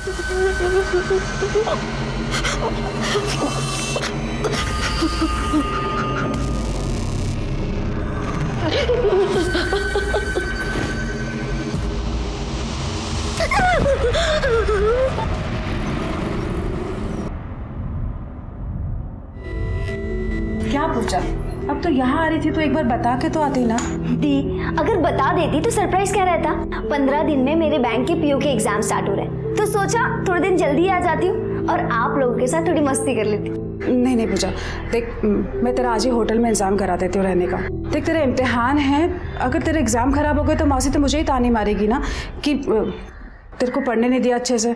क्या पूछा? अब तो यहाँ आ रही थी तो एक बार बता के तो आती ना। दी, अगर बता देती तो सरप्राइज क्या रहता। 15 दिन में मेरे बैंक के पीओ के एग्जाम स्टार्ट हो रहे हैं, तो सोचा थोड़े दिन जल्दी आ जाती हूँ और आप लोगों के साथ थोड़ी मस्ती कर लेती। नहीं नहीं पूजा, देख मैं तेरा आज ही होटल में इंतजाम करा देती हूँ रहने का। देख तेरा इम्तिहान है, अगर तेरे एग्जाम खराब हो गए तो मौसी तो मुझे ही तानी मारेगी ना कि तेरे को पढ़ने नहीं दिया अच्छे से।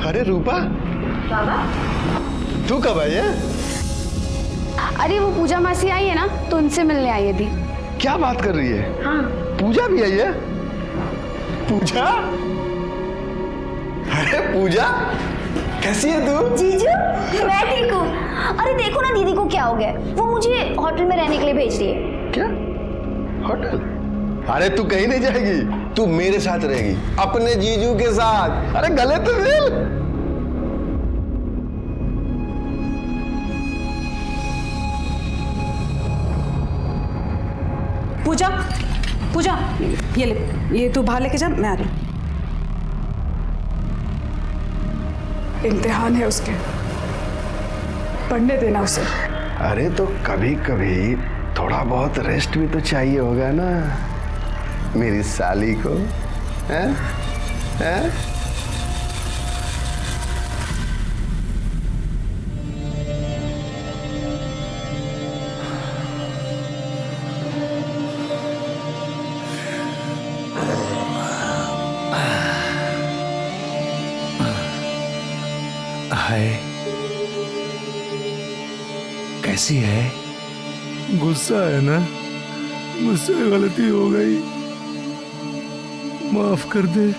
अरे रूपा, तू कब आई है? अरे वो पूजा मासी आई है ना, तो उनसे मिलने आई है दी। क्या बात कर रही है? हाँ। पूजा भी आई है? पूजा? अरे पूजा, कैसी है तू? जीजू, मैं ठीक हूँ। अरे देखो ना दीदी को क्या हो गया, वो मुझे होटल में रहने के लिए भेज रही है। क्या? होटल? अरे तू कहीं नहीं जाएगी, तू मेरे साथ रहेगी, अपने जीजू के साथ। अरे गले तो मिल। पूजा, पूजा ये ले, ये तू बाहर लेके जा, मैं आ रही हूँ। इम्तिहान है उसके, पढ़ने देना उसे। अरे तो कभी कभी थोड़ा बहुत रेस्ट भी तो चाहिए होगा ना मेरी साली को, हैं? हैं? हाय, कैसी है? गुस्सा है ना? मुझसे गलती हो गई, माफ कर दे।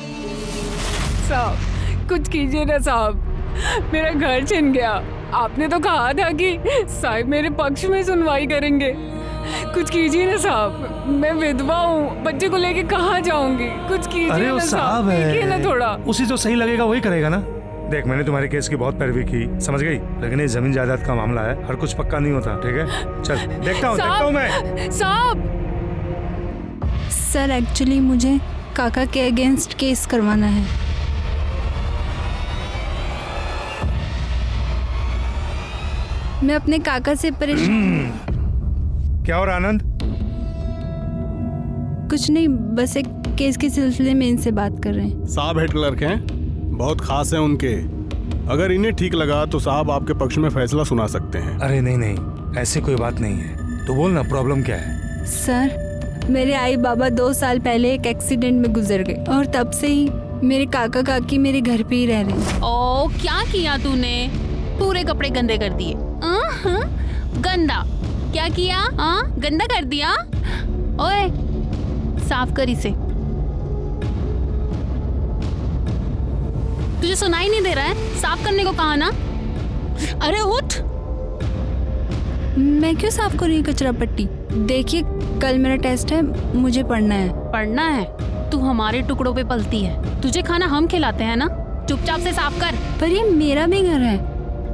साहब कुछ कीजिए ना साहब, मेरा घर छिन गया। आपने तो कहा था कि साहब मेरे पक्ष में सुनवाई करेंगे। कुछ कीजिए ना साहब, मैं विधवा हूँ, बच्चे को लेके कहाँ जाऊंगी? कुछ कीजिए अरे ना वो साहब देखिए ना थोड़ा। उसी जो सही लगेगा वही करेगा ना। देख मैंने तुम्हारे केस की बहुत पैरवी की, समझ गई, लेकिन ये जमीन जायदाद का मामला है, हर कुछ पक्का नहीं होता, ठीक है? चल देखता हूँ मैं। साहब सर एक्चुअली मुझे काका के अगेंस्ट केस करवाना है। मैं अपने काका से परेशान। क्या और आनंद? कुछ नहीं, बस एक केस के सिलसिले में इनसे बात कर रहे हैं। साहब हेड क्लर्क हैं, बहुत खास हैं उनके। अगर इन्हें ठीक लगा तो साहब आपके पक्ष में फैसला सुना सकते हैं। अरे नहीं नहीं, ऐसी कोई बात नहीं है, तो बोल ना प्रॉब्लम क्या है? सर मेरे आई बाबा 2 साल पहले एक एक्सीडेंट में गुजर गए और तब से ही मेरे काका काकी मेरे घर पे ही रह रहे हैं। ओ क्या किया तूने? पूरे कपड़े गंदे कर दिए। गंदा क्या किया? गंदा कर दिया। ओए साफ कर इसे। तुझे सुनाई नहीं दे रहा है? साफ करने को कहा ना। अरे उठ। मैं क्यों साफ करूँ कचरा पट्टी? देखिए कल मेरा टेस्ट है, मुझे पढ़ना है। पढ़ना है? तू हमारे टुकड़ों पे पलती है, तुझे खाना हम खिलाते हैं ना। चुपचाप से साफ कर। पर ये मेरा भी घर है,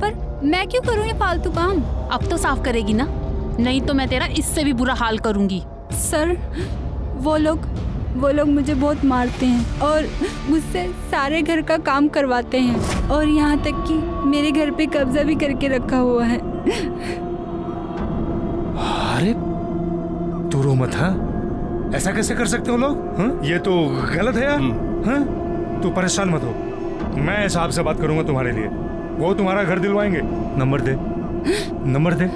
पर मैं क्यों करूँ ये फालतू काम? अब तो साफ करेगी ना, नहीं तो मैं तेरा इससे भी बुरा हाल करूंगी। सर वो लोग मुझे बहुत मारते हैं और मुझसे सारे घर का काम करवाते हैं और यहाँ तक कि मेरे घर पे कब्जा भी करके रखा हुआ है। अरे तू रो मत, हाँ? ऐसा कैसे कर सकते हो लोग? हाँ? ये तो गलत है यार। हाँ? तू परेशान मत हो, मैं साहब से बात करूंगा तुम्हारे लिए, वो तुम्हारा घर दिलवाएंगे। नंबर दे, नंबर दे।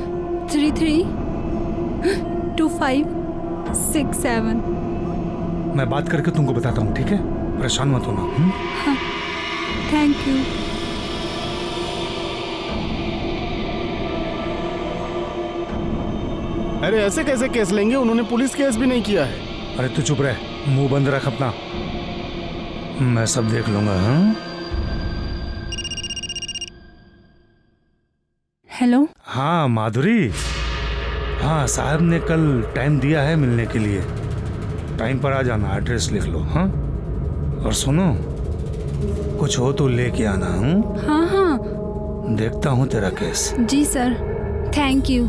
332567। मैं बात करके तुमको बताता हूँ, ठीक है? परेशान मत होना। हाँ, थैंक यू। अरे ऐसे कैसे केस लेंगे? उन्होंने पुलिस केस भी नहीं किया है। अरे तू चुप रह, मुंह बंद रख अपना, मैं सब देख लूंगा। हाँ? हेलो। हाँ माधुरी, हाँ साहब ने कल टाइम दिया है मिलने के लिए, टाइम पर आ जाना, एड्रेस लिख लो। हाँ और सुनो, कुछ हो तो लेके आना। हाँ हाँ देखता हूँ तेरा केस। जी सर, थैंक यू।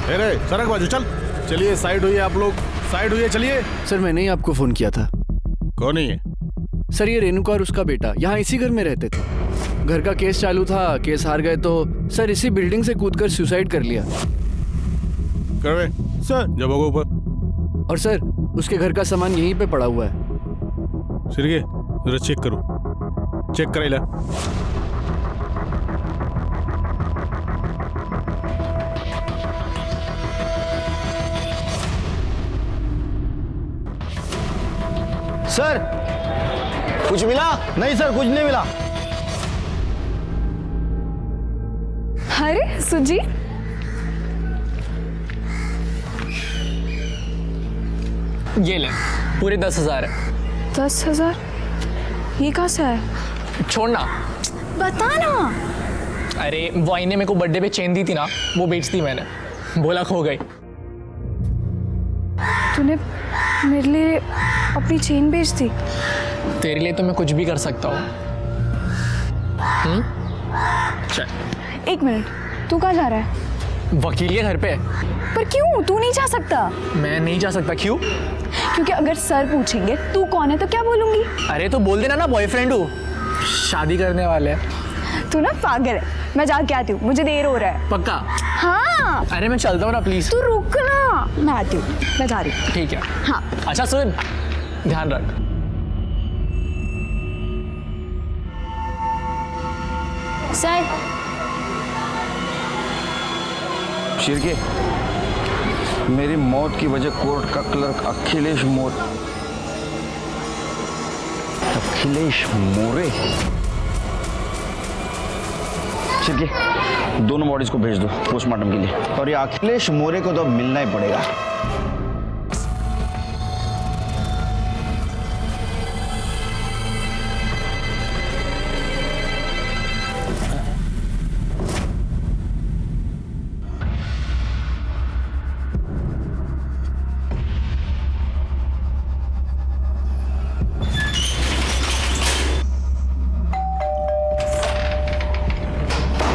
अरे सड़क बाजू चल। चलिए साइड होइए आप लोग, साइड होइए, चलिए। सर मैंने ही आपको फोन किया था। कौन है ये? सर ये रेणुका और उसका बेटा यहाँ इसी घर में रहते थे। घर का केस चालू था, केस हार गए तो सर इसी बिल्डिंग से कूदकर सुसाइड कर लिया। करवे सर, जब होगा ऊपर। और सर उसके घर का सामान यहीं पे पड़ा हुआ है। सिरगे जरा चेक करो, चेक कराइला। सर कुछ मिला? नहीं सर, कुछ नहीं मिला। अरे सुजी, ये ले, पूरे 10,000 है। 10,000? ये कहाँ से है? छोड़ना। बता ना। अरे वो आईने मेरे को बर्थडे पे चेन दी थी ना, वो बेच दी मैंने, बोला खो गई। तूने मेरे लिए अपनी चेन बेच दी? तेरे लिए तो मैं कुछ भी कर सकता हूँ। चल। एक मिनट, तू कहाँ जा रहा है? वकील के घर पे। पर क्यों? तू नहीं जा सकता। मैं नहीं जा सकता। क्यों? क्योंकि अगर सर पूछेंगे तू कौन है तो क्या बोलूंगी? अरे तो बोल देना ना, बॉयफ्रेंड हूँ, शादी करने वाले हैं। तू ना पागल है। मैं जाके आती हूँ, मुझे देर हो रहा है। पक्का? हाँ। अरे मैं चलता हूँ ना, प्लीज। तू रुक ना, मैं आती हूँ, मैं जा रही हूँ। ठीक है। हाँ। अच्छा सुन, ध्यान रख। सर शिरके, मेरी मौत की वजह कोर्ट का क्लर्क अखिलेश मोरे। शिरके, दोनों बॉडीज को भेज दो पोस्टमार्टम के लिए। और ये अखिलेश मोरे को तो अब मिलना ही पड़ेगा।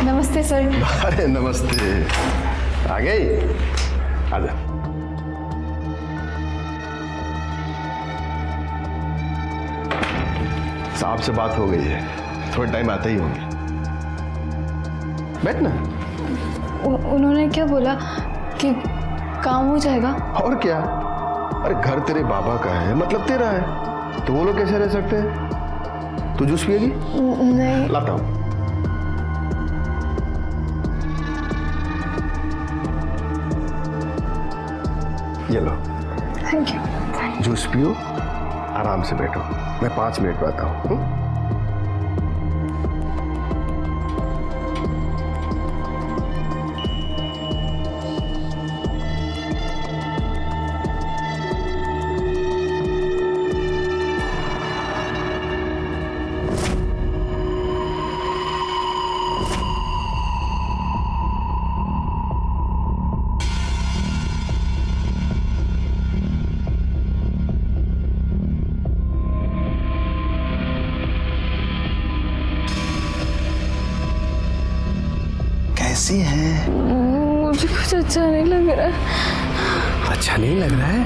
नमस्ते सर। अरे नमस्ते, आ गई? आजा। साहब से बात हो गई है, थोड़ा टाइम आते ही होंगे। बैठ ना। उन्होंने क्या बोला कि काम हो जाएगा? और क्या, अरे घर तेरे बाबा का है, मतलब तेरा है, तो वो लोग कैसे रह सकते हैं? तू जूस पिएगी? नहीं। लाता हूं। ये लो। Thank you. जूस पियो, आराम से बैठो, मैं 5 मिनट में आता हूँ। कैसी है? मुझे कुछ अच्छा नहीं लग रहा है। अच्छा नहीं लग रहा है?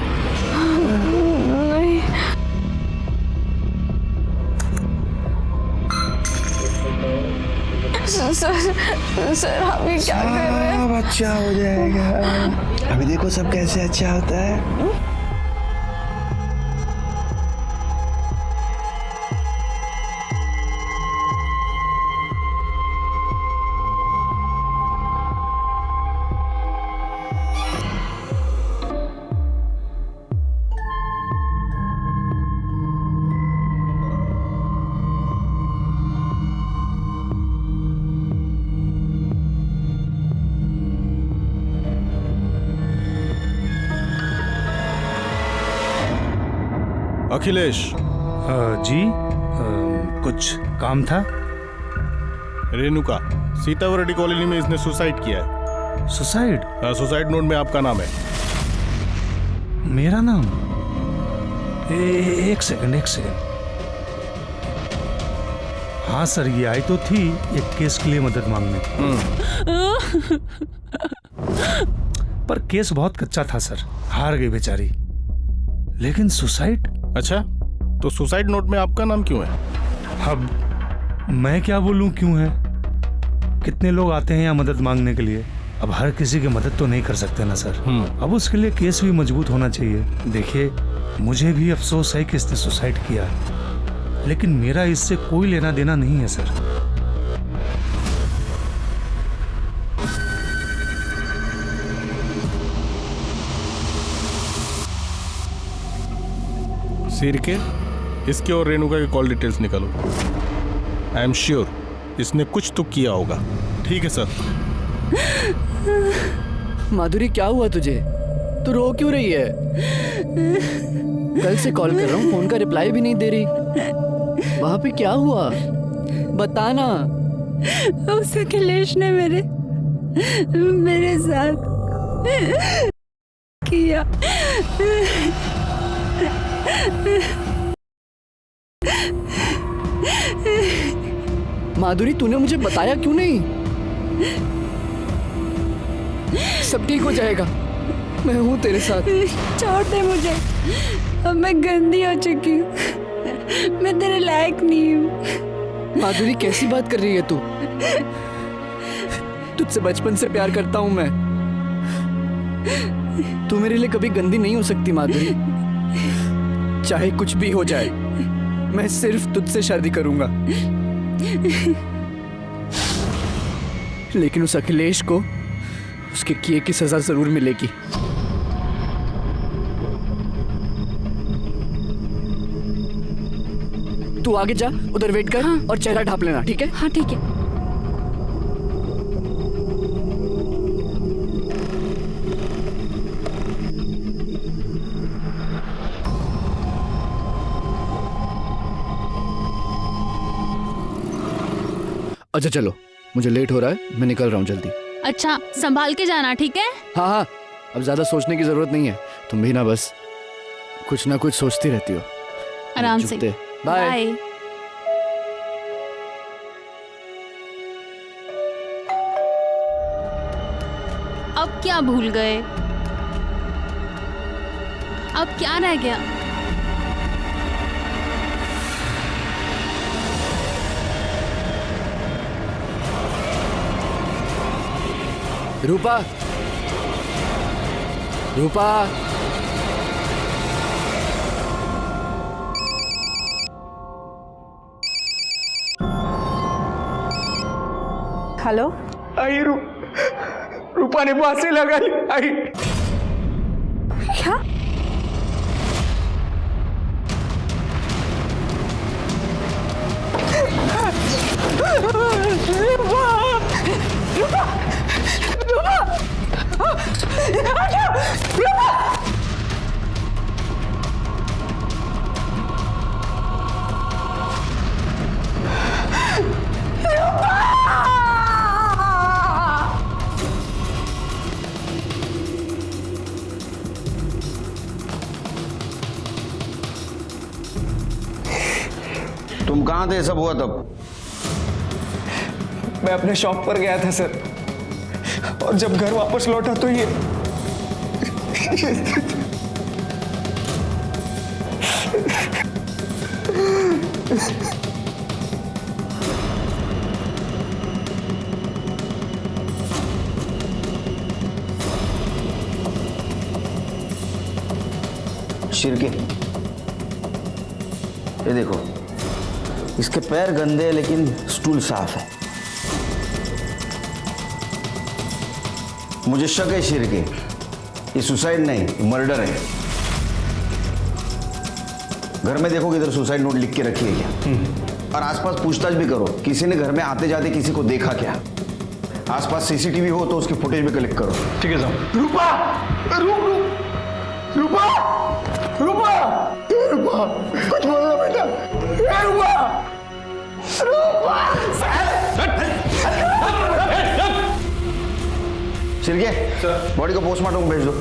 नहीं। सर हम ये क्या कर रहे हैं? सब अच्छा हो जाएगा, अभी देखो सब कैसे अच्छा होता है। अखिलेश। जी, कुछ काम था? रेणुका, सीतावरडी कॉलोनी में इसने सुसाइड किया है। सुसाइड? सुसाइड नोट में आपका नाम है। मेरा नाम? एक सेकंड। हाँ सर, ये आई तो थी एक केस के लिए मदद मांगने। पर केस बहुत कच्चा था सर, हार गई बेचारी। लेकिन सुसाइड? अच्छा, तो सुसाइड नोट में आपका नाम क्यों है? अब मैं क्या बोलूं क्यों है? कितने लोग आते हैं यहाँ मदद मांगने के लिए, अब हर किसी की मदद तो नहीं कर सकते ना सर। अब उसके लिए केस भी मजबूत होना चाहिए। देखिए, मुझे भी अफसोस है कि इसने सुसाइड किया, लेकिन मेरा इससे कोई लेना देना नहीं है सर। सिर के इसके और रेणुका के कॉल डिटेल्स निकालो। आई एम श्योर इसने कुछ तो किया होगा। ठीक है सर। माधुरी, क्या हुआ तुझे? तू रो क्यों रही है? कल से कॉल कर रहा हूँ, फोन का रिप्लाई भी नहीं दे रही। वहां पे क्या हुआ? बताना। उस अखिलेश ने मेरे साथ किया। माधुरी, तूने मुझे बताया क्यों नहीं? सब ठीक हो जाएगा, मैं हूं तेरे साथ। छोड़ दे मुझे, अब मैं गंदी हो चुकी हूँ, मैं तेरे लायक नहीं हूँ। माधुरी, कैसी बात कर रही है तू? तुझसे बचपन से प्यार करता हूं मैं। तू मेरे लिए कभी गंदी नहीं हो सकती माधुरी। चाहे कुछ भी हो जाए, मैं सिर्फ तुझसे शादी करूंगा। लेकिन उस अखिलेश को उसके किए की सजा जरूर मिलेगी। तू आगे जा, उधर वेट कर। हाँ। और चेहरा ढांप लेना, ठीक है? हाँ ठीक है। अच्छा चलो, मुझे लेट हो रहा है, मैं निकल रहा हूँ जल्दी। अच्छा, संभाल के जाना, ठीक है? हाँ हाँ, अब ज्यादा सोचने की जरूरत नहीं है। तुम भी ना बस कुछ ना कुछ सोचती रहती हो। आराम से। चुपते। बाय। बाय। अब क्या भूल गए? अब क्या रह गया? रूपा, रूपा, हेलो। आई रूपा ने फांसी लगाई। आई क्या? तुम कहाँ थे सब हुआ तब? मैं अपने शॉप पर गया था सर, और जब घर वापस लौटा तो ये शिरके, ये देखो, इसके पैर गंदे हैं लेकिन स्टूल साफ है। मुझे शक है शिरके, ये सुसाइड नहीं, ये मर्डर है। घर में देखो, इधर सुसाइड नोट लिख के रखी है क्या? और आसपास पूछताछ भी करो, किसी ने घर में आते जाते किसी को देखा क्या? आसपास सीसीटीवी हो तो उसकी फुटेज भी कलेक्ट करो। ठीक है साहब। रूपा, रूपा, रूपा, रूपा, कुछ बोलो बेटा। रूपा, रूपा। शिरके, बॉडी को पोस्टमार्टम भेज दो।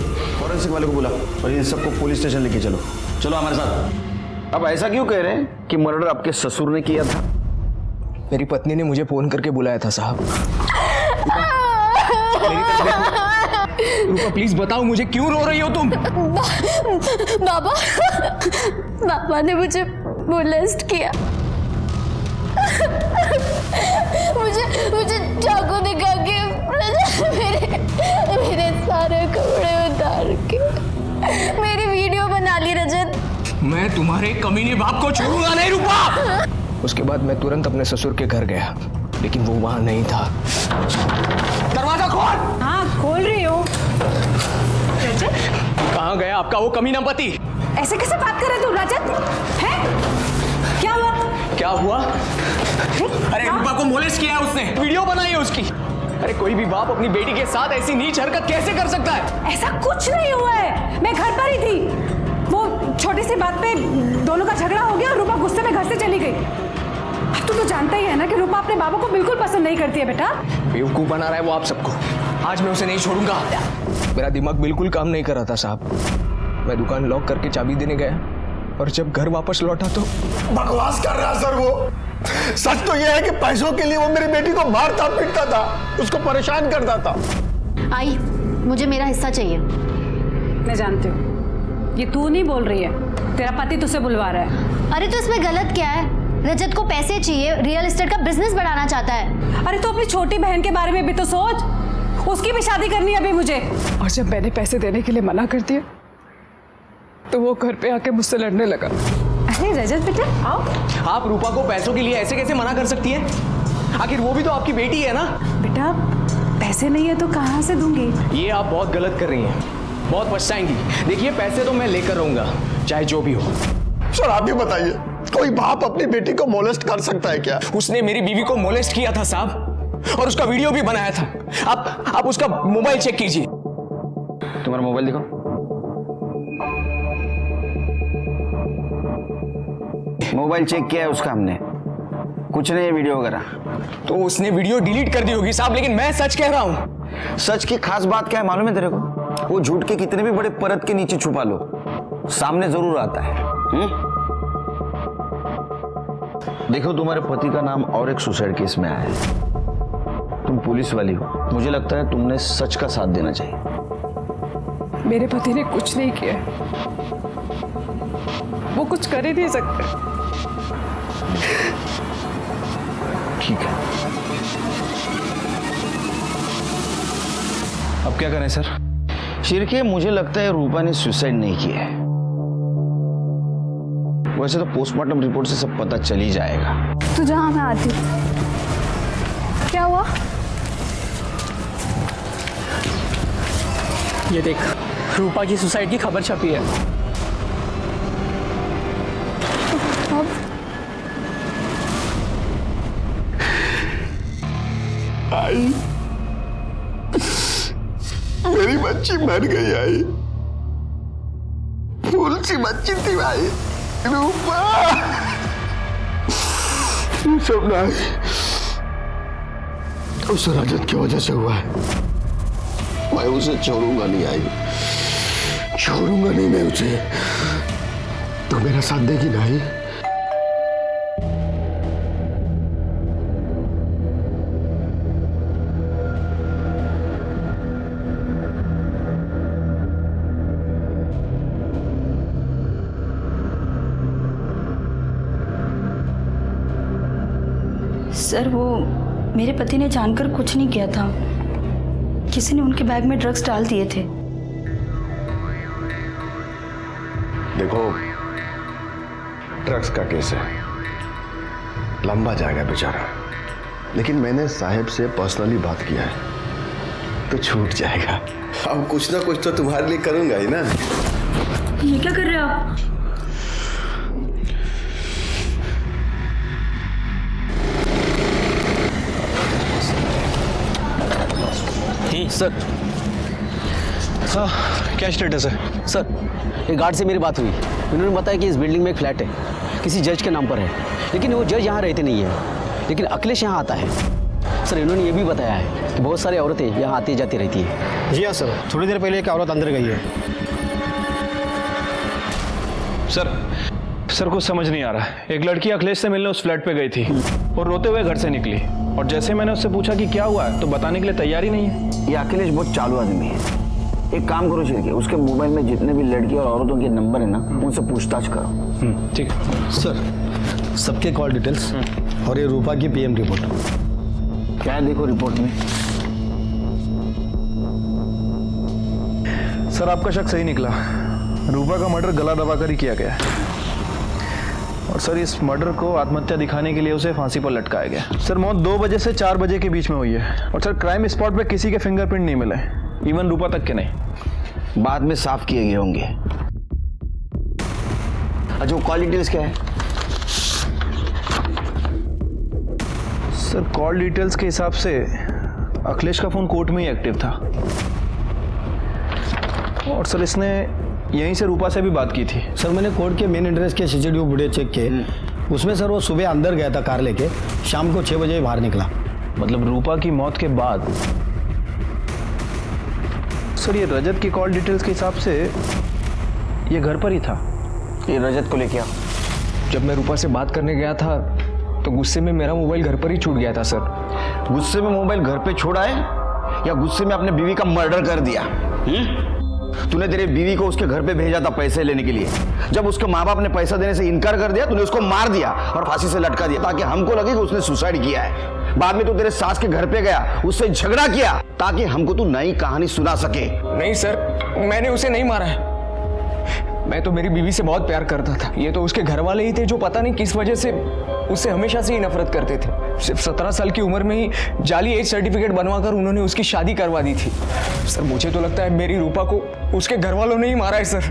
फॉरेंसिक वाले को बुला और इन सबको पुलिस स्टेशन लेके चलो। चलो हमारे साथ। अब ऐसा क्यों कह रहे हैं कि मर्डर आपके ससुर ने किया था? मेरी पत्नी ने मुझे फोन करके बुलाया था साहब। रूपा प्लीज बताओ मुझे, क्यों रो रही हो तुम? पापा ने मुझे मोलेस्ट किया। मुझे चाकू दिखा के मेरे सारे कपड़े उतार के मेरी वीडियो बना ली रजत। मैं तुम्हारे कमीने बाप को छोड़ूंगा नहीं रूपा। उसके बाद मैं तुरंत अपने ससुर के घर गया, लेकिन वो वहां नहीं था। दरवाजा खोल। हाँ खोल रही हूँ। कहाँ गया आपका वो कमीना पति? ऐसे कैसे बात कर रहे तू रजत? है क्या हुआ? क्या हुआ? अरे रूपा को मोलेस्ट किया है उसने, वीडियो बनाई है उसकी। अरे कोई भी बाप अपनी बेटी के साथ ऐसी नीच हरकत कैसे कर सकता है? ऐसा कुछ नहीं हुआ है, मैं घर पर ही थी। वो छोटी सी बात पे दोनों का झगड़ा हो गया और रूपा गुस्से में घर से चली गई। अब तू तो जानता ही है ना कि रूपा अपने बाबा को बिल्कुल पसंद नहीं करती है बेटा। बेवकूफ बना रहा है वो आप सबको। आज मैं उसे नहीं छोड़ूंगा। मेरा दिमाग बिल्कुल काम नहीं कर रहा था साहब। मैं दुकान लॉक करके चाबी देने गया और जब घर वापस लौटा तो बकवास कर रहा सर वो। सच तो ये है कि पैसों के लिए वो मेरी बेटी को मारता पीटता था, उसको परेशान करता था। आई, मुझे मेरा हिस्सा चाहिए। मैं जानती हूँ ये तू नहीं बोल रही है, तेरा पति तुझसे बुलवा रहा है। अरे तो इसमें गलत क्या है? रजत को पैसे चाहिए, रियल एस्टेट का बिजनेस बढ़ाना चाहता है। अरे तो अपनी छोटी बहन के बारे में भी तो सोच, उसकी भी शादी करनी है अभी मुझे। और जब मैंने पैसे देने के लिए मना कर दिया तो वो घर पे आके मुझसे लड़ने लगा। अरे रजत बेटा आओ। आप रूपा को पैसों के लिए ऐसे कैसे मना कर सकती है? आखिर वो भी तो आपकी बेटी है ना। बेटा पैसे नहीं है तो कहाँ से दूंगी? ये आप बहुत गलत कर रही हैं, बहुत पछताएंगी। देखिए पैसे तो मैं लेकर रहूंगा चाहे जो भी हो। सर आप ही बताइए, कोई बाप अपनी बेटी को मोलेस्ट कर सकता है क्या? उसने मेरी बीवी को मोलेस्ट किया था साहब, और उसका वीडियो भी बनाया था। आप उसका मोबाइल चेक कीजिए। तुम्हारा मोबाइल दिखाओ। मोबाइल चेक किया है उसका हमने, कुछ नहीं है वीडियो वगैरह। तो उसने वीडियो डिलीट कर दी होगी साहब, लेकिन मैं सच कह रहा हूं। सच की खास बात क्या है मालूम है तेरे को? वो झूठ के कितने भी बड़े परत के नीचे छुपा लो, सामने जरूर आता है। देखो तुम्हारे पति का नाम और एक सुसाइड केस में आया है। तुम पुलिस वाली हो, मुझे लगता है तुमने सच का साथ देना चाहिए। मेरे पति ने कुछ नहीं किया, वो कुछ कर ही नहीं सकते। ठीक है, अब क्या करें सर? शिरके मुझे लगता है रूपा ने सुसाइड नहीं किया है। वैसे तो पोस्टमार्टम रिपोर्ट से सब पता चल ही जाएगा। तू जहाँ मैं आती हूँ। क्या हुआ? ये देख, रूपा की सुसाइड की खबर छपी है। आई, मेरी बच्ची मर गई। आई, फूल सी बच्ची थी भाई, रूपा। सब ना उस रजत की वजह से हुआ है। मैं उसे छोड़ूंगा नहीं। आई, छोड़ूंगा नहीं मैं उसे। तो मेरा साथ देगी ना? आई, सर वो मेरे पति ने जानकर कुछ नहीं किया था, किसी ने उनके बैग में ड्रग्स डाल दिए थे। देखो ड्रग्स का केस है, लंबा जाएगा बेचारा, लेकिन मैंने साहब से पर्सनली बात किया है तो छूट जाएगा। अब कुछ ना कुछ तो तुम्हारे लिए करूंगा ही ना। ये क्या कर रहे हो आप? सर क्या स्टेटस है? सर एक गार्ड से मेरी बात हुई, उन्होंने बताया कि इस बिल्डिंग में एक फ्लैट है, किसी जज के नाम पर है, लेकिन वो जज यहाँ रहते नहीं है, लेकिन अखिलेश यहाँ आता है। सर इन्होंने ये भी बताया है कि बहुत सारी औरतें यहाँ आती जाती रहती है। जी हाँ सर, थोड़ी देर पहले एक औरत अंदर गई है। सर कुछ समझ नहीं आ रहा है। एक लड़की अखिलेश से मिलने उस फ्लैट पे गई थी और रोते हुए घर से निकली, और जैसे मैंने उससे पूछा कि क्या हुआ है तो बताने के लिए तैयार ही नहीं है। ये अखिलेश बहुत चालू आदमी है। एक काम करो शिरके, उसके मोबाइल में जितने भी लड़की और औरतों के नंबर है ना, उनसे पूछताछ करो। ठीक है सर, सबके कॉल डिटेल्स और ये रूपा की पीएम रिपोर्ट। क्या है देखो रिपोर्ट में? सर आपका शक सही निकला। रूपा का मर्डर गला दबाकर ही किया गया है, और सर इस मर्डर को आत्महत्या दिखाने के लिए उसे फांसी पर लटकाया गया। सर मौत 2 बजे से 4 बजे के बीच में हुई है, और सर क्राइम स्पॉट पे किसी के फिंगरप्रिंट नहीं मिले, इवन रूपा तक के नहीं। बाद में साफ किए गए होंगे। अच्छा, वो कॉल डिटेल्स क्या है? सर कॉल डिटेल्स के हिसाब से अखिलेश का फोन कोर्ट में ही एक्टिव था, और सर इसने यहीं से रूपा से भी बात की थी। सर मैंने कोर्ट के मेन एड्रेस के सीसीटीवी फुटेज चेक किए, उसमें सर वो सुबह अंदर गया था कार लेके, शाम को 6 बजे बाहर निकला। मतलब रूपा की मौत के बाद। सर ये रजत की कॉल डिटेल्स के हिसाब से ये घर पर ही था। ये रजत को लेके आओ। जब मैं रूपा से बात करने गया था तो गुस्से में मेरा मोबाइल घर पर ही छूट गया था सर। गुस्से में मोबाइल घर पे छोड़ा है या गुस्से में अपने बीवी का मर्डर कर दिया? तूने तेरे बीवी को उसके घर पे भेजा था पैसे लेने के लिए। जब उसके माँ बाप ने पैसा देने से इनकार कर दिया, तूने उसको मार दिया और फांसी से लटका दिया ताकि हमको लगे कि उसने सुसाइड किया है। बाद में तू तेरे सास के घर पे गया, उससे झगड़ा किया ताकि हमको तू नई कहानी सुना सके। नहीं सर, मैंने उसे नहीं मारा है। मैं तो मेरी बीवी से बहुत प्यार करता था। ये तो उसके घर वाले ही थे जो पता नहीं किस वजह से उससे हमेशा से ही नफरत करते थे। सिर्फ 17 साल की उम्र में ही जाली एज सर्टिफिकेट बनवाकर उन्होंने उसकी शादी करवा दी थी। सर मुझे तो लगता है मेरी रूपा को उसके घर वालों ने ही मारा है सर।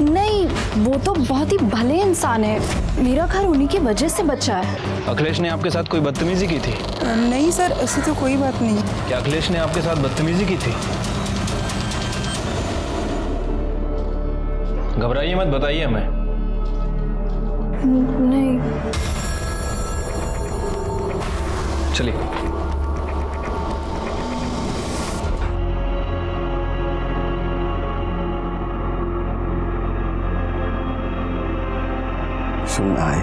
नहीं, वो तो बहुत ही भले इंसान है। मेरा घर उन्हीं की वजह से बचा है। अखिलेश ने आपके साथ कोई बदतमीजी की थी? नहीं सर, ऐसी तो कोई बात नहीं। क्या अखिलेश ने आपके साथ बदतमीजी की थी? घबराइए मत, बताइए हमें। नहीं। चलिए। सुनना है,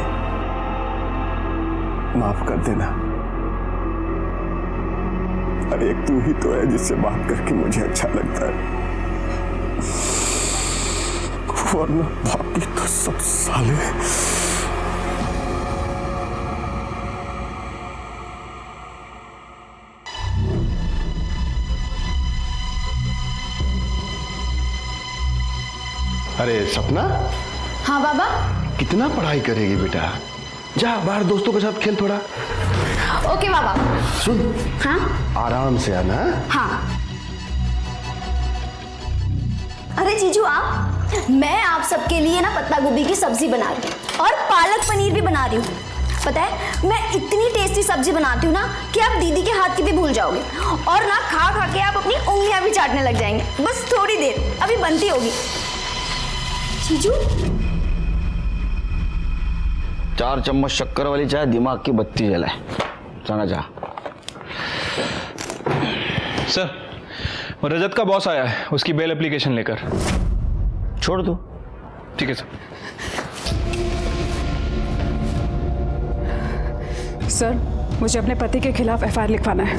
माफ कर देना। अरे एक तू ही तो है जिससे बात करके मुझे अच्छा लगता है, वरना बाकी तो सब साले। अरे सपना। हाँ बाबा। कितना पढ़ाई करेगी बेटा? जा बाहर दोस्तों के साथ खेल थोड़ा। ओके बाबा। सुन। हाँ। आराम से आना। हाँ। अरे जीजू आप, मैं आप सबके लिए ना पत्ता गोभी की सब्जी बना रही हूँ और पालक पनीर भी बना रही हूँ। पता है मैं इतनी टेस्टी सब्जी बनाती हूँ ना कि आप दीदी के हाथ की भी भूल जाओगे, और ना खा खा के आप अपनी उंगलियां भी चाटने लग जाएंगे। बस थोड़ी देर, अभी बनती होगी। जीजू 4 चम्मच शक्कर वाली चाय दिमाग की बत्ती जलाए। जाना जा। सर रजत का बॉस आया है, उसकी बेल एप्लीकेशन लेकर। छोड़ दो। ठीक है सर। सर मुझे अपने पति के खिलाफ एफआईआर लिखवाना है।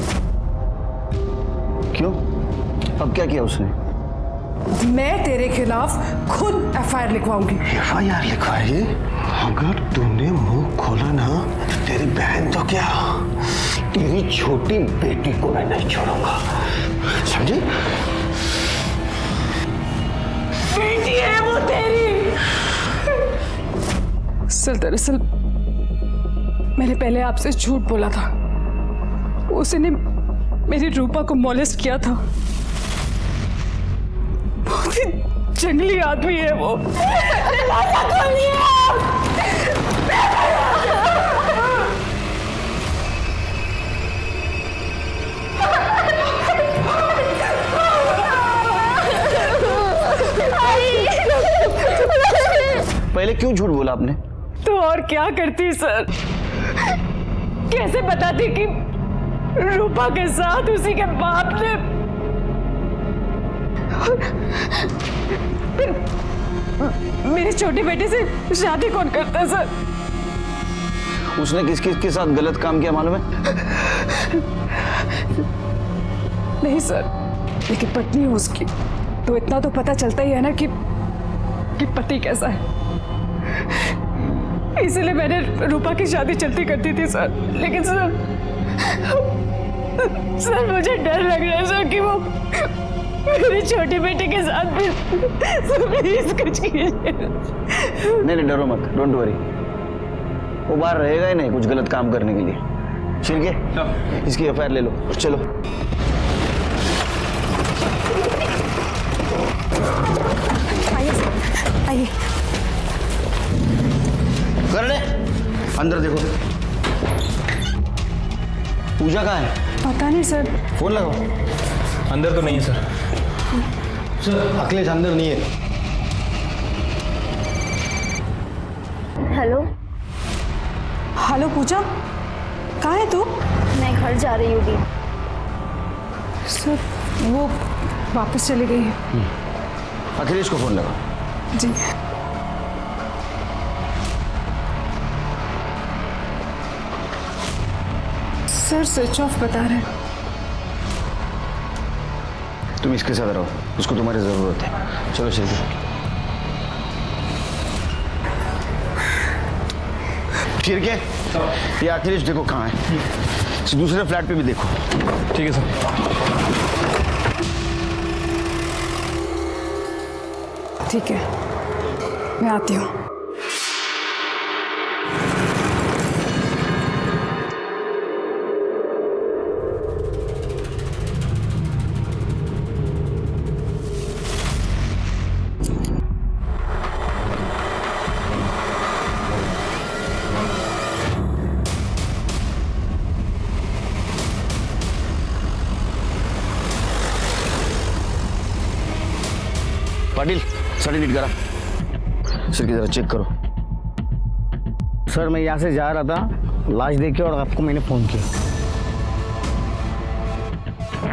क्यों? अब क्या किया उसने? मैं तेरे खिलाफ खुद एफआईआर लिखवाऊंगी। एफआईआर लिखवाएगी? अगर तूने मुंह खोला ना तो तेरी बहन तो क्या, तेरी छोटी बेटी को मैं नहीं छोड़ूंगा, समझे? बेटी है वो तेरी। सर दरअसल मैंने पहले आपसे झूठ बोला था। उसने मेरी रूपा को मॉलेस्ट किया था। बहुत ही जंगली आदमी है वो। पहले क्यों झूठ बोला आपने? तो और क्या करती सर? कैसे बताती कि रूपा के साथ उसी के बाप ने फिर मेरी छोटी बेटी से शादी कौन करता है सर? उसने किस किस के साथ गलत काम किया मालूम है? नहीं सर, लेकिन पत्नी हूँ उसकी, तो इतना तो पता चलता ही है ना कि पति कैसा है। इसीलिए मैंने रूपा की शादी चलती करती थी सर। लेकिन सर मुझे डर लग रहा है सर कि वो मेरी छोटी बेटी के साथ भी। प्लीज कुछ कीजिए। नहीं डरो मत, डोंट वरी, वो बाहर रहेगा ही नहीं कुछ गलत काम करने के लिए। शिर्के, इसकी एफआईआर ले लो, चलो। आइए। कर ले, अंदर देखो। पूजा कहाँ है? पता नहीं सर। फोन लगाओ। अंदर तो नहीं है सर। सर अखिलेश अंदर नहीं है। हेलो। हेलो पूजा, कहाँ है तू? मैं घर जा रही हूँ दी। सर वो वापस चली गई है। अखिलेश को फोन लगाओ। जी। सर स्विच ऑफ बता रहे हैं। तुम इसके साथ रहो, उसको तुम्हारी जरूरत है। चलो शिल्पी। शिर्के, ये अखिलेश देखो कहाँ है। दूसरे फ्लैट पे भी देखो। ठीक है सर। ठीक है, मैं आती हूँ। पाटिल, साड़ी नीट करा। सर की जरा चेक करो। सर मैं यहाँ से जा रहा था, लाश देख के और आपको मैंने फोन किया।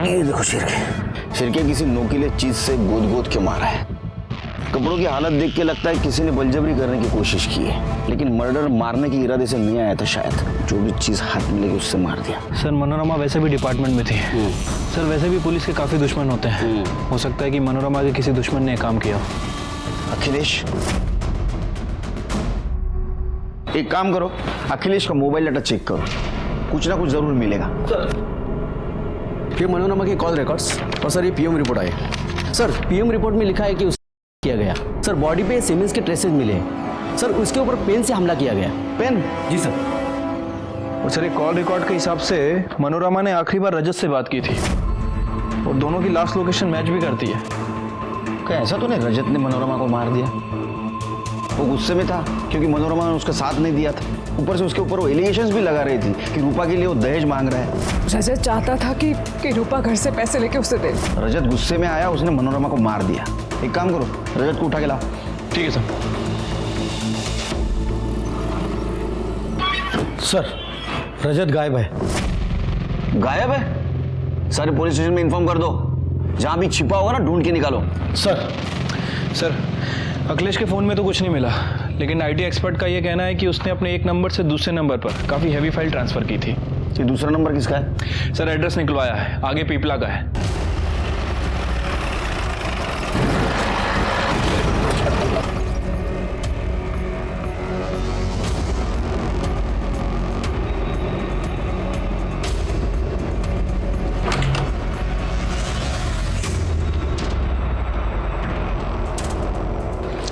ये देखो शिर्के किसी नोकीले चीज से गोद गोद के मारा है। कपड़ों की हालत देख के लगता है किसी ने बलजबरी करने की कोशिश की है, लेकिन मर्डर मारने के इरादे से नहीं आया था शायद। जो भी चीज हाथ में लगी उससे मार दिया। सर मनोरमा वैसे भी डिपार्टमेंट में थी। सर वैसे भी पुलिस के काफी दुश्मन होते हैं। हो सकता है कि मनोरमा के किसी दुश्मन ने काम किया। अखिलेश, एक काम करो, अखिलेश का मोबाइल डाटा चेक करो, कुछ ना कुछ जरूर मिलेगा। ये मनोरमा के कॉल रिकॉर्ड्स और सर ये पीएम रिपोर्ट आई। सर पीएम रिपोर्ट में लिखा है कि किया गया। सर बॉडी पे सीमेंस के ट्रेसेस मिले हैं। सर उसके ऊपर पेन से हमला किया गया। पेन? जी सर। और सर एक कॉल रिकॉर्ड के हिसाब से मनोरमा ने आखिरी बार रजत से बात की थी और दोनों की लास्ट लोकेशन मैच भी करती है। क्या ऐसा तो नहीं रजत ने मनोरमा को मार दिया? वो गुस्से में था क्योंकि मनोरमा ने उसका साथ नहीं दिया था। ऊपर से उसके ऊपर वो एलिगेशंस भी लगा रही थी कि रूपा के लिए वो दहेज मांग रहा है। रजत चाहता था कि रूपा घर से पैसे लेके उसे दे। रजत गुस्से में आया, उसने मनोरमा को मार दिया। एक काम करो, रजत को उठा के लाओ। ठीक है सर। सर रजत गायब है। गायब है? सारे पुलिस स्टेशन में इन्फॉर्म कर दो, जहां भी छिपा होगा ना ढूंढ के निकालो। सर अखिलेश के फोन में तो कुछ नहीं मिला, लेकिन आईटी एक्सपर्ट का यह कहना है कि उसने अपने एक नंबर से दूसरे नंबर पर काफी हैवी फाइल ट्रांसफर की थी। ये दूसरा नंबर किसका है? सर एड्रेस निकलवाया है, आगे पीपला का है।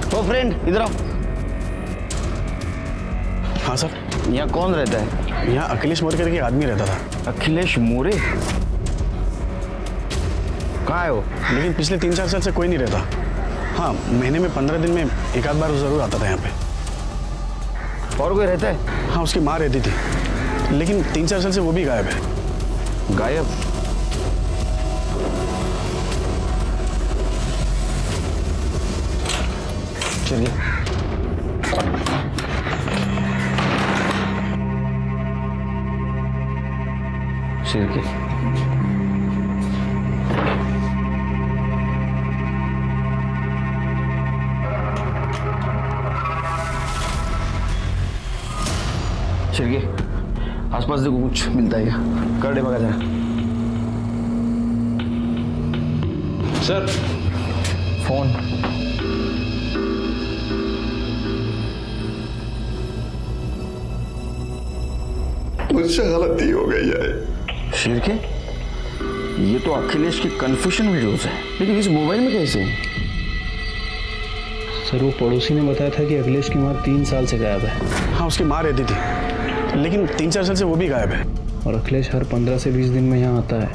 ओ फ्रेंड, इधर आओ। हाँ सर। यहाँ कौन रहता है? यहाँ अखिलेश मोरे करके एक आदमी रहता था। अखिलेश मोरे? कहाँ है वो? लेकिन पिछले 3-4 साल से कोई नहीं रहता। हाँ, महीने में 15 दिन में एक आध बार वो जरूर आता था यहाँ पे। और कोई रहता है? हाँ, उसकी माँ रहती थी, लेकिन 3-4 साल से वो भी गायब है। गायब? चलिए। शिर्के, छिड़के आसपास देखो कुछ मिलता है क्या? कर दे बगा जरा। Sir phone. मुझसे गलती हो गई है। शिरके, ये तो अखिलेश की कन्फ्यूजन वीडियोस है, लेकिन इस मोबाइल में कैसे? सर वो पड़ोसी ने बताया था कि अखिलेश की माँ 3 साल से गायब है। हाँ, उसकी माँ रहती थी, लेकिन 3-4 साल से वो भी गायब है। और अखिलेश हर 15 से 20 दिन में यहाँ आता है।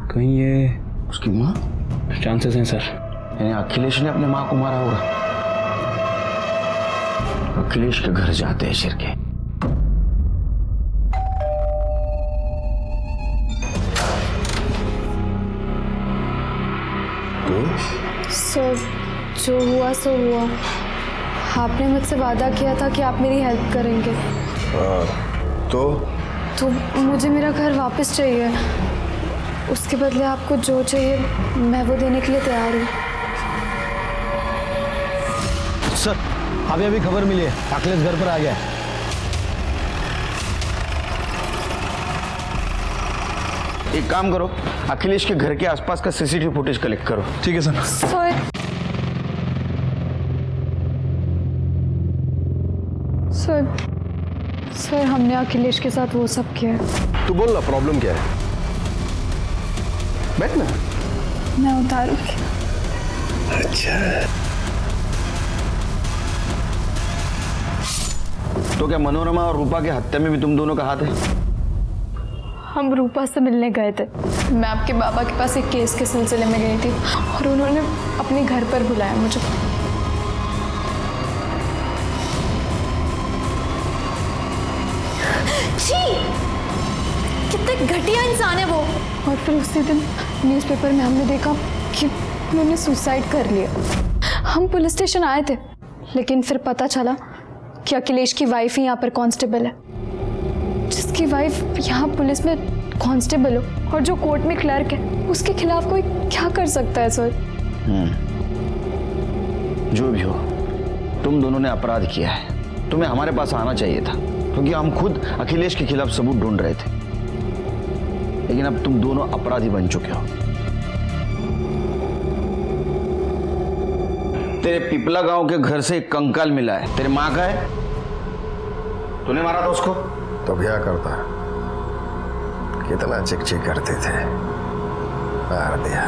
कहीं ये उसकी माँ? चांसेस हैं सर। यानी अखिलेश ने अपने माँ को मारा होगा। अखिलेश के घर जाते हैं शिरके। सर जो हुआ सो हुआ। आपने मुझसे वादा किया था कि आप मेरी हेल्प करेंगे। तो मुझे मेरा घर वापस चाहिए। उसके बदले आपको जो चाहिए मैं वो देने के लिए तैयार हूँ। सर अभी अभी खबर मिली है, अखिलेश घर पर आ गया है। एक काम करो, अखिलेश के घर के आसपास का सीसीटीवी फुटेज कलेक्ट करो। ठीक है सर। सर हमने अखिलेश के साथ वो सब किया है। तू बोल ना, प्रॉब्लम क्या है? बैठ ना। मैं उतारूंगी। अच्छा, तो क्या मनोरमा और रूपा के हत्या में भी तुम दोनों का हाथ है? हम रूपा से मिलने गए थे। मैं आपके बाबा के पास एक केस के सिलसिले में गई थी और उन्होंने अपने घर पर बुलाया मुझे। छी! कितने घटिया इंसान है वो। और फिर उसी दिन न्यूज़पेपर में हमने देखा कि उन्होंने सुसाइड कर लिया। हम पुलिस स्टेशन आए थे, लेकिन फिर पता चला कि अखिलेश की वाइफ ही यहाँ पर कांस्टेबल है। जिसकी वाइफ यहाँ पुलिस में कांस्टेबल हो और जो कोर्ट में क्लर्क है, उसके खिलाफ कोई क्या कर सकता है सर? जो भी हो, तुम दोनों ने अपराध किया है। तुम्हें हमारे पास आना चाहिए था, क्योंकि हम खुद अखिलेश के खिलाफ सबूत ढूंढ रहे थे। लेकिन अब तुम दोनों अपराधी बन चुके हो। तेरे पिपला गांव के घर से एक कंकाल मिला है, तेरे माँ का है। तूने मारा था उसको? तो क्या करता? कितना चिक करते थे, मार दिया।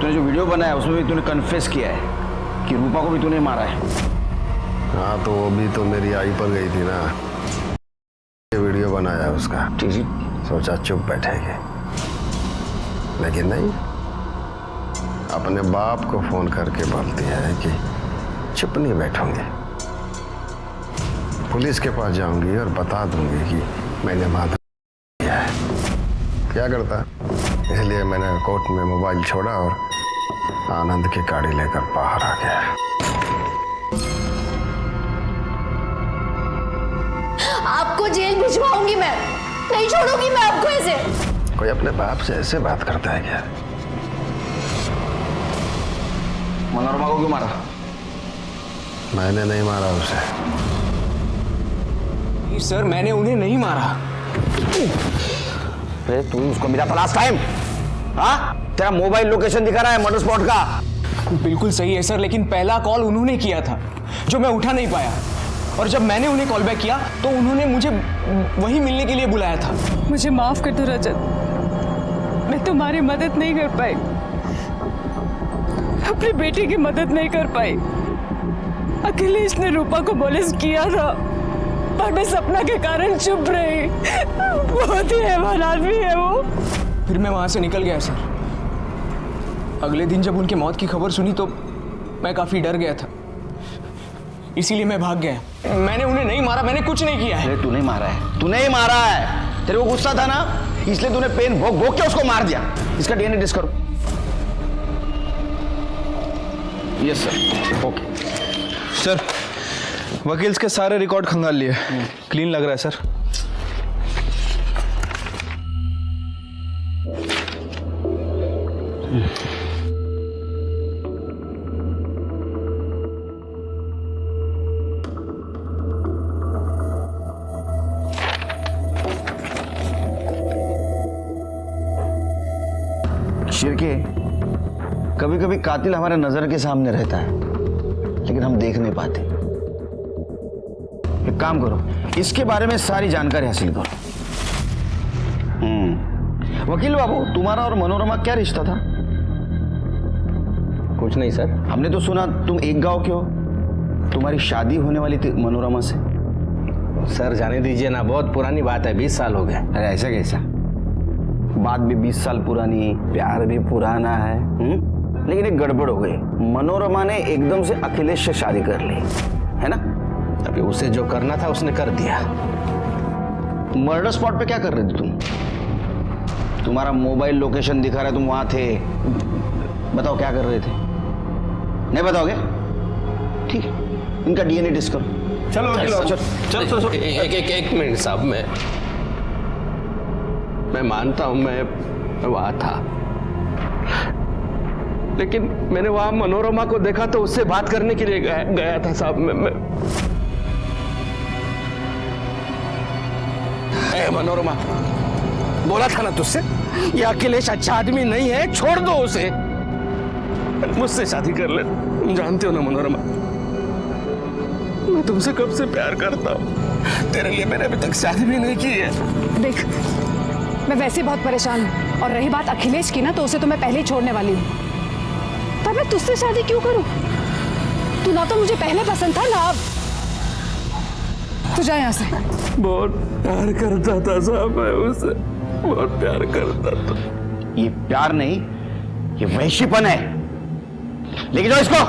तूने जो वीडियो बनाया उसमें भी तूने कन्फेस किया है कि रूपा को भी तूने मारा है। हाँ, तो वो भी तो मेरी आई पर गई थी ना, ये वीडियो बनाया उसका। सोचा चुप बैठेगी, लेकिन नहीं, अपने बाप को फोन करके बोलती है कि चुप नहीं बैठूंगी, पुलिस के पास जाऊंगी और बता दूंगी कि मैंने वादा किया है। क्या करता? इसलिए मैंने कोर्ट में मोबाइल छोड़ा और आनंद की गाड़ी लेकर बाहर आ गया। आपको जेल भिजवाऊंगी मैं, नहीं छोड़ूंगी मैं आपको ऐसे। कोई अपने बाप से ऐसे बात करता है क्या? मनोरमा को क्यों मारा? मैंने नहीं मारा उसे। सर मैंने उन्हें नहीं मारा। अरे तू उसको मिला था लास्ट टाइम? हाँ, तेरा मोबाइल लोकेशन दिखा रहा है मर्डर स्पॉट का। बिल्कुल सही है सर, लेकिन पहला कॉल उन्होंने किया था जो मैं उठा नहीं पाया, और जब मैंने उन्हें कॉल बैक किया तो उन्होंने मुझे वहीं मिलने के लिए बुलाया था। मुझे माफ कर दो रजत, मैं तुम्हारी मदद नहीं कर पाई, अपनी बेटी की मदद नहीं कर पाई। अखिलेश ने रूपा को पुलिस किया था, पर मैं सपना के कारण चुप रही। बहुत ही हैवान आदमी है वो। फिर मैं वहां से निकल गया सर। अगले दिन जब उनकी मौत की खबर सुनी तो मैं काफी डर गया था, इसीलिए मैं भाग गया। मैंने उन्हें नहीं मारा, मैंने कुछ नहीं किया है। तूने मारा है, तूने ही मारा है। तेरे को गुस्सा था ना, इसलिए तूने पेन भोग भोग के उसको मार दिया। इसका डीएनए टेस्ट करो। Yes sir, okay sir. वकील के सारे रिकॉर्ड खंगाल लिए, क्लीन लग रहा है सर। शिरके, कभी कभी कातिल हमारे नजर के सामने रहता है लेकिन हम देख नहीं पाते। एक काम करो, इसके बारे में सारी जानकारी हासिल करो। वकील बाबू, तुम्हारा और मनोरमा क्या रिश्ता था? कुछ नहीं सर। हमने तो सुना तुम एक गांव के हो, तुम्हारी शादी होने वाली थी मनोरमा से। सर जाने दीजिए ना, बहुत पुरानी बात है, 20 साल हो गए। अरे ऐसा कैसा? बात भी 20 साल पुरानी, प्यार भी पुराना है। लेकिन एक गड़बड़ हो गई, मनोरमा ने एकदम से अखिलेश से शादी कर ली, है ना? अभी उसे जो करना था उसने कर दिया। मर्डर स्पॉट पे क्या कर रहे थे तुम? तुम्हारा मोबाइल लोकेशन दिखा रहा है, तुम वहां थे। बताओ क्या कर रहे थे? नहीं बताओगे? ठीक है, इनका डीएनए टेस्ट करो। चलो चलो। एक मिनट साहब, मैं मानता हूं मैं वहां था, लेकिन मैंने वहां मनोरमा को देखा तो उससे बात करने के लिए गया था साहब। मैं मनोरमा, बोला था ना तुझसे, ये अखिलेश अच्छा आदमी नहीं है, छोड़ दो उसे, मुझसे शादी कर ले। तुम जानते हो ना मनोरमा, मैं तुमसे कब से प्यार करता हूँ। तेरे लिए मैंने अभी तक शादी भी नहीं की है। देख, मैं वैसे बहुत परेशान हूँ, और रही बात अखिलेश की ना, तो उसे तो मैं पहले ही छोड़ने वाली हूँ। तब मैं तुझसे शादी क्यों करूँ? तू ना तो मुझे पहले पसंद था ना अब। तू जा यहाँ से। बहुत प्यार करता था साहब मैं उससे, बहुत प्यार करता था। ये प्यार नहीं, ये वैश्यपन है। लेके जाओ इसको।